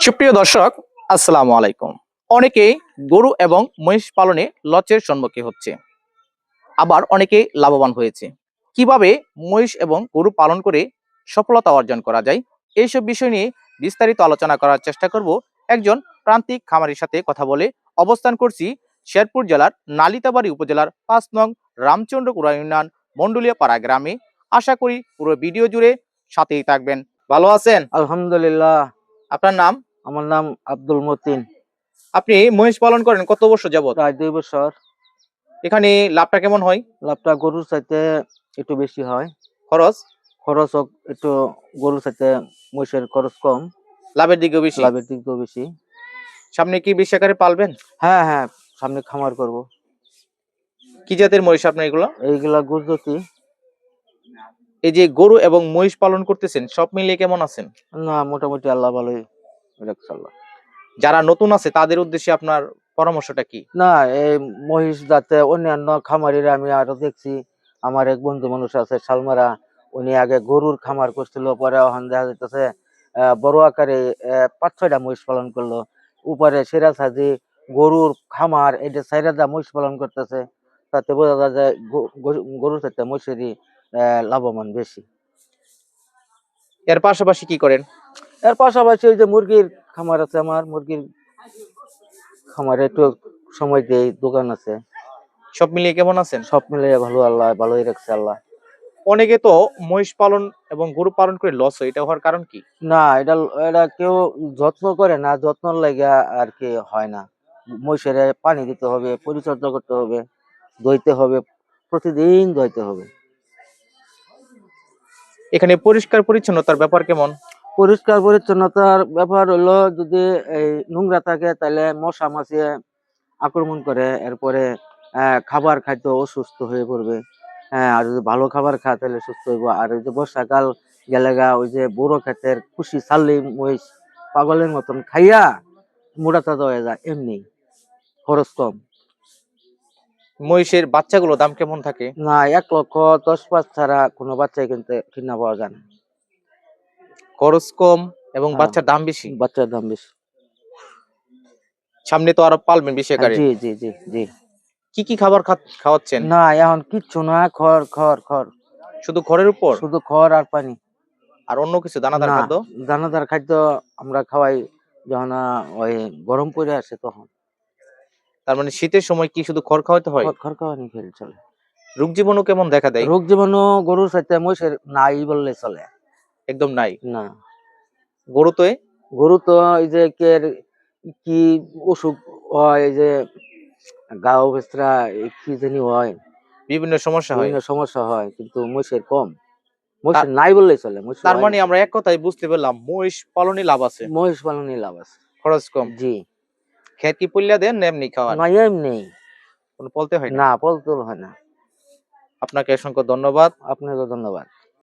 সুপ্রিয় দর্শক, আসসালামু আলাইকুম। অনেকেই গরু এবং মহিষ পালনে লসের সম্মুখীন হচ্ছে, আবার অনেকেই লাভবান হয়েছে। কিভাবে মহিষ এবং গরু পালন করে সফলতা অর্জন করা যায়, এইসব বিষয় নিয়ে বিস্তারিত আলোচনা করার চেষ্টা করব। একজন প্রান্তিক খামারির সাথে কথা বলে অবস্থান করছি শেরপুর জেলার নালিতাবাড়ী উপজেলার ৫ নং রামচন্দ্রপুরা ইউনিয়ন মন্ডলীয় পাড়া গ্রামে। আশা করি পুরো ভিডিও জুড়ে সাথেই থাকবেন। ভালো আছেন? আলহামদুলিল্লাহ। আপনার নাম? আমার নাম আব্দুল মতিন। আপনি মহিষ পালন করেন কত বছর যাবত? প্রায় 2 বছর। এখানে লাভটা কেমন হয়? লাভটা গরুর চাইতে একটু বেশি হয়। খরচ? খরচও একটু গরুর চাইতে মহিষের খরচ কম, লাভের দিকেও বেশি? লাভের দিক দিয়েও বেশি। সামনে কি বেশি আকারে পালবেন? হ্যাঁ, সামনে খামার করব। কি জাতের মহিষ আপনার এগুলো? এইগুলা গুজরাটি। এই যে গরু এবং মহিষ পালন করতেছেন, সব মিলিয়ে কেমন আছেন? না, মোটামুটি আল্লাহ ভালোই রাখছে আল্লাহ। যারা নতুন আছে তাদের উদ্দেশ্যে আপনার পরামর্শটা কি? না, এই মহিষ যাতে অন্যান্য খামারিরা আমি আরো দেখছি, আমার এক বন্ধু মানুষ আছে শালমারা, উনি আগে গরুর খামার করছিল, পরে এখন দেখা যাইতেছে বড় আকারে ৫-৬টা মহিষ পালন করলো। উপরে সিরাজ হাজি গরুর খামার এটা ৪টা মহিষ পালন করতেছে। তাতে বোঝা যায় যে গরুর চাইতে মহিষেরই লাভবান বেশি। এর পাশাপাশি কি করেন? এর পাশাপাশি ওই যে মুরগির খামার আছে, আমার মুরগির খামারে একটু সময় দেই, দোকান আছে। সব মিলিয়ে কেমন আছেন? সব মিলিয়ে ভালো, আল্লাহ ভালোই রাখছে আল্লাহ। অনেকে তো মহিষ পালন এবং গরু পালন করে লস হয়, এটা হওয়ার কারণ কি? না, এটা এটা কেউ যত্ন করে না, যত্ন লাগা আর কি হয় না। মহিষের পানি দিতে হবে, পরিচর্যা করতে হবে, দইতে হবে, প্রতিদিন দইতে হবে। এখানে পরিষ্কার পরিচ্ছন্নতার ব্যাপার কেমন? পরিষ্কার পরিচ্ছন্নতার ব্যাপার হলো, যদি এই নোংরা থাকে তাহলে মশা মাছি আক্রমণ করে, এরপরে খাবার খাইতে অসুস্থ হয়ে পড়বে। হ্যাঁ, আর যদি ভালো খাবার খায় তাহলে সুস্থ হইব। আর ওই যে বর্ষাকাল গেলেগা ওই যে বুড়ো ক্ষেতের খুশি ছাড়লেই মহিষ পাগলের মতন খাইয়া মোটা তাজা হয়ে যায়, এমনি খরচ কম। মহিষের বাচ্চাগুলো দাম কেমন থাকে? না, ১,১০,৫০০ ছাড়া কোনো বাচ্চাই কিনা পাওয়া যায় না। খরচ কম এবং হ্যাঁ, বাচ্চার দাম বেশি। বাচ্চার দাম বেশি। সামনে তো আরো পালবেন বেশি হ্যাঁ, আকারে। জি। কি কি খাবার খাওয়াচ্ছেন? না, এখন কিচ্ছু না, খড়, শুধু ঘরের উপর? শুধু খড় আর পানি। আর অন্য কিছু দানাদার না, খাদ্য? দানাদার খাদ্য আমরা খাওয়াই যখন ওই গরম পড়ে আসে তখন। তার মানে শীতের সময় কি শুধু খড় খাওয়াতে হয়? খড় খাওয়ানি খেলে চলে। রোগ জীবাণু কেমন দেখা দেয়? রোগ জীবাণু গরুর চাইতে মহিষের নাই বললে চলে। একদম নাই। না, গরুতে? গরু তো এই যে কি অসুখ হয়, এই যে গা অবস্থা কি জানি হয়, বিভিন্ন সমস্যা হয়। বিভিন্ন সমস্যা হয়, কিন্তু মহিষের কম। তার মহিষের নাই বললেই চলে, মহিষের তার হয় মানে না। আমরা এক কথায় বুঝতে পারলাম মহিষ পালনে লাভ আছে, মহিষ পালনে লাভ আছে। খরচ কম। জি। খেত কি পল্লা দেন না এমনি খাওয়ান? না, এমনি। কোনো বলতে হয় না। না, পলতল হয় না। আপনাকে অসংখ্য ধন্যবাদ। আপনাকে ধন্যবাদ।